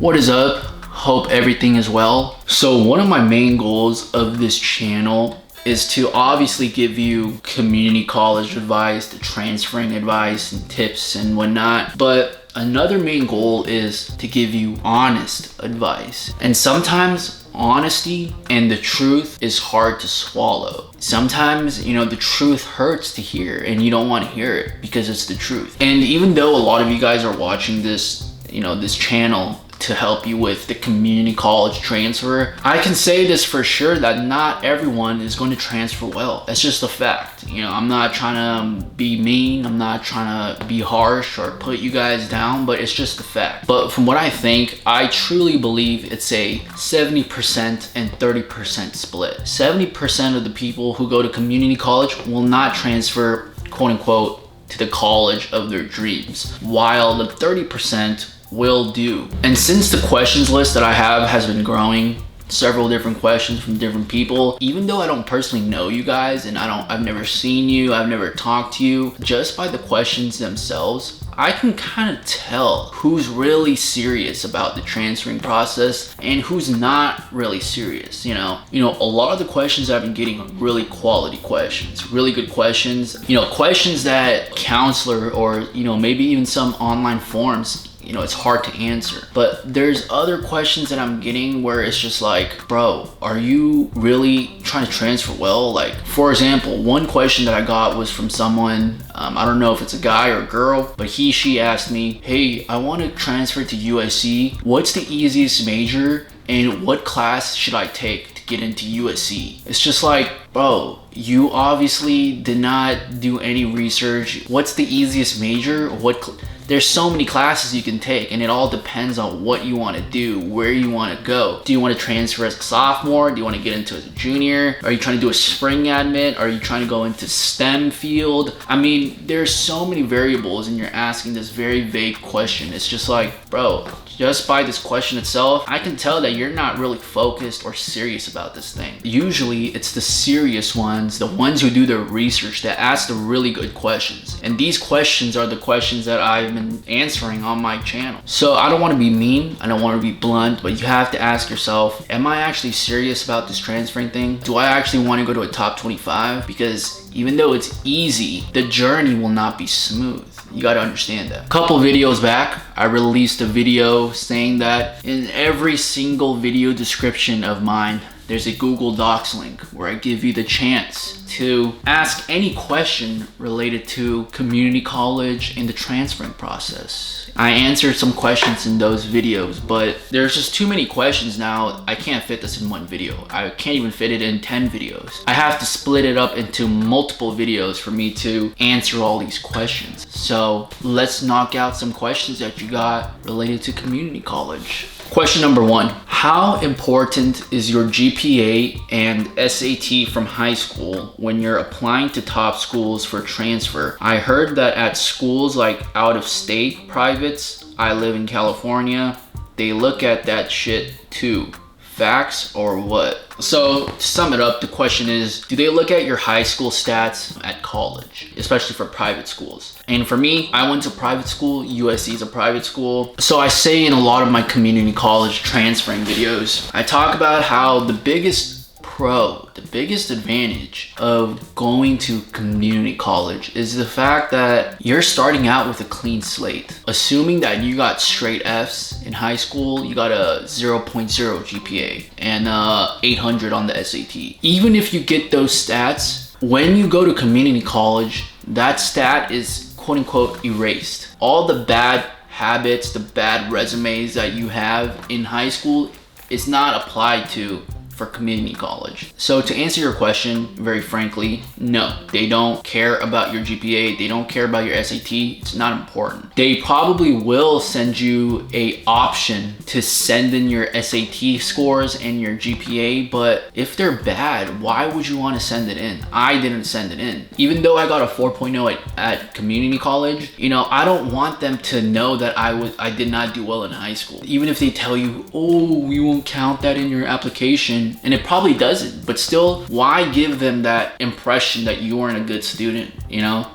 What is up? Hope everything is well. So one of my main goals of this channel is to obviously give you community college advice, the transferring advice and tips and whatnot. But another main goal is to give you honest advice. And sometimes honesty and the truth is hard to swallow. Sometimes, the truth hurts to hear and you don't want to hear it because it's the truth. And even though a lot of you guys are watching this, this channel to help you with the community college transfer, I can say this for sure that not everyone is going to transfer well. It's just a fact. I'm not trying to be mean, I'm not trying to be harsh or put you guys down, but it's just a fact. But from what I think, I truly believe it's a 70% and 30% split. 70% of the people who go to community college will not transfer, quote unquote, to the college of their dreams, while the 30% will do. And since the questions list that I have has been growing, several different questions from different people, even though I don't personally know you guys and I've never seen you, I've never talked to you, just by the questions themselves, I can kind of tell who's really serious about the transferring process and who's not really serious. A lot of the questions I've been getting are really quality questions, really good questions, questions that counselor or, maybe even some online forums, it's hard to answer. But there's other questions that I'm getting where it's just like, bro, are you really trying to transfer well? Like, for example, one question that I got was from someone, I don't know if it's a guy or a girl, but she asked me, hey, I want to transfer to USC. What's the easiest major and what class should I take to get into USC? It's just like, bro, you obviously did not do any research. What's the easiest major? There's so many classes you can take, and it all depends on what you want to do, where you want to go. Do you want to transfer as a sophomore? Do you want to get into as a junior? Are you trying to do a spring admit? Are you trying to go into STEM field? I mean, there's so many variables and you're asking this very vague question. It's just like, bro, just by this question itself, I can tell that you're not really focused or serious about this thing. Usually it's the serious ones, the ones who do their research, that ask the really good questions. And these questions are the questions that I've been answering on my channel. So I don't want to be mean, I don't want to be blunt, but you have to ask yourself, am I actually serious about this transferring thing? Do I actually want to go to a top 25? Because even though it's easy, the journey will not be smooth. You got to understand that. A couple videos back, I released a video saying that in every single video description of mine, there's a Google Docs link where I give you the chance to ask any question related to community college and the transferring process. I answered some questions in those videos, but there's just too many questions now. I can't fit this in one video. I can't even fit it in 10 videos. I have to split it up into multiple videos for me to answer all these questions. So let's knock out some questions that you got related to community college. Question number 1, how important is your GPA and SAT from high school when you're applying to top schools for transfer? I heard that at schools like out of state privates, I live in California, they look at that shit too. Facts or what? So to sum it up, the question is, do they look at your high school stats at college, especially for private schools? And for me, I went to private school. USC is a private school. So I say in a lot of my community college transferring videos, I talk about how the biggest advantage of going to community college is the fact that you're starting out with a clean slate. Assuming that you got straight Fs in high school, you got a 0.0 GPA and 800 on the SAT. Even if you get those stats, when you go to community college, that stat is quote unquote erased. All the bad habits, the bad resumes that you have in high school is not applied to for community college. So to answer your question, very frankly, no, they don't care about your GPA. They don't care about your SAT. It's not important. They probably will send you a option to send in your SAT scores and your GPA, but if they're bad, why would you want to send it in? I didn't send it in. Even though I got a 4.0 at community college, I don't want them to know that I did not do well in high school. Even if they tell you, oh, we won't count that in your application, and it probably doesn't, but still, why give them that impression that you weren't a good student?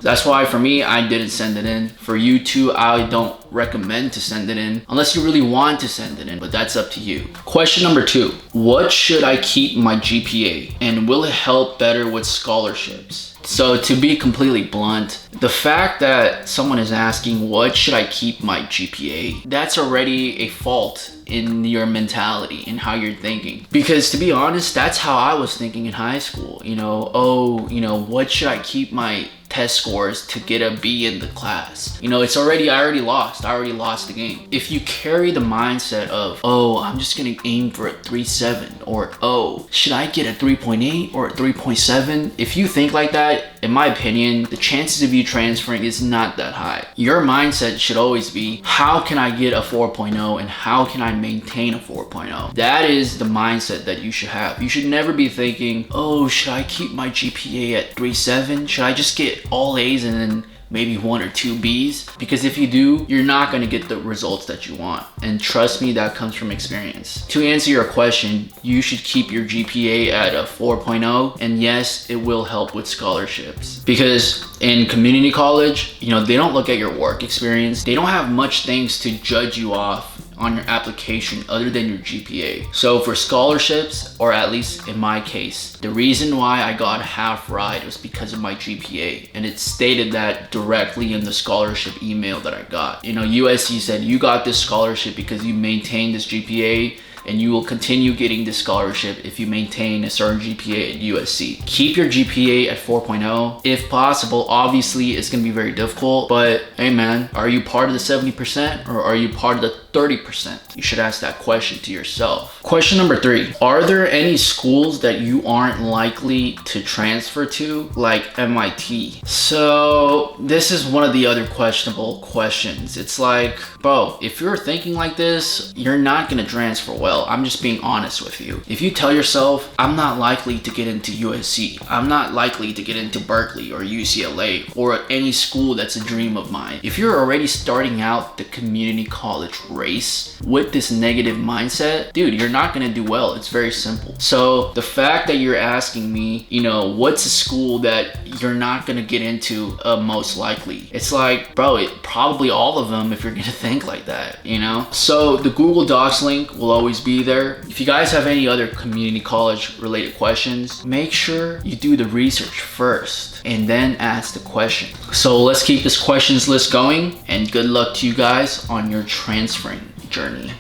That's why for me, I didn't send it in. For you too, I don't recommend to send it in unless you really want to send it in, but that's up to you. Question number 2, what should I keep my GPA and will it help better with scholarships? So to be completely blunt, the fact that someone is asking what should I keep my GPA, that's already a fault in your mentality and how you're thinking. Because to be honest, that's how I was thinking in high school. What should I keep my test scores to get a B in the class? I already lost the game. If you carry the mindset of, oh, I'm just gonna aim for a 3.7, or oh, should I get a 3.8 or a 3.7? If you think like that, in my opinion, the chances of you transferring is not that high. Your mindset should always be, how can I get a 4.0 and how can I maintain a 4.0? That is the mindset that you should have. You should never be thinking, oh, should I keep my GPA at 3.7? Should I just get all A's and then maybe 1 or 2 B's? Because if you do, you're not going to get the results that you want. And trust me, that comes from experience. To answer your question, you should keep your GPA at a 4.0, and yes, it will help with scholarships. Because in community college, they don't look at your work experience. They don't have much things to judge you off on your application other than your GPA. So for scholarships, or at least in my case, the reason why I got half right was because of my GPA, and it stated that directly in the scholarship email that I got. USC said you got this scholarship because you maintained this GPA, and you will continue getting this scholarship if you maintain a certain GPA at USC. Keep your GPA at 4.0 if possible. Obviously, it's gonna be very difficult, but hey man, are you part of the 70% or are you part of the 30%? You should ask that question to yourself. Question number 3, are there any schools that you aren't likely to transfer to, like MIT? So this is one of the other questionable questions. It's like, bro, if you're thinking like this, you're not gonna transfer well. I'm just being honest with you. If you tell yourself, I'm not likely to get into USC, I'm not likely to get into Berkeley or UCLA or any school that's a dream of mine. If you're already starting out the community college race with this negative mindset, dude, you're not gonna do well. It's very simple. So the fact that you're asking me, what's a school that you're not gonna get into most likely? It's like, bro, probably all of them if you're gonna think like that, So the Google Docs link will always be there. If you guys have any other community college related questions, make sure you do the research first and then ask the question. So let's keep this questions list going, and good luck to you guys on your transferring journey.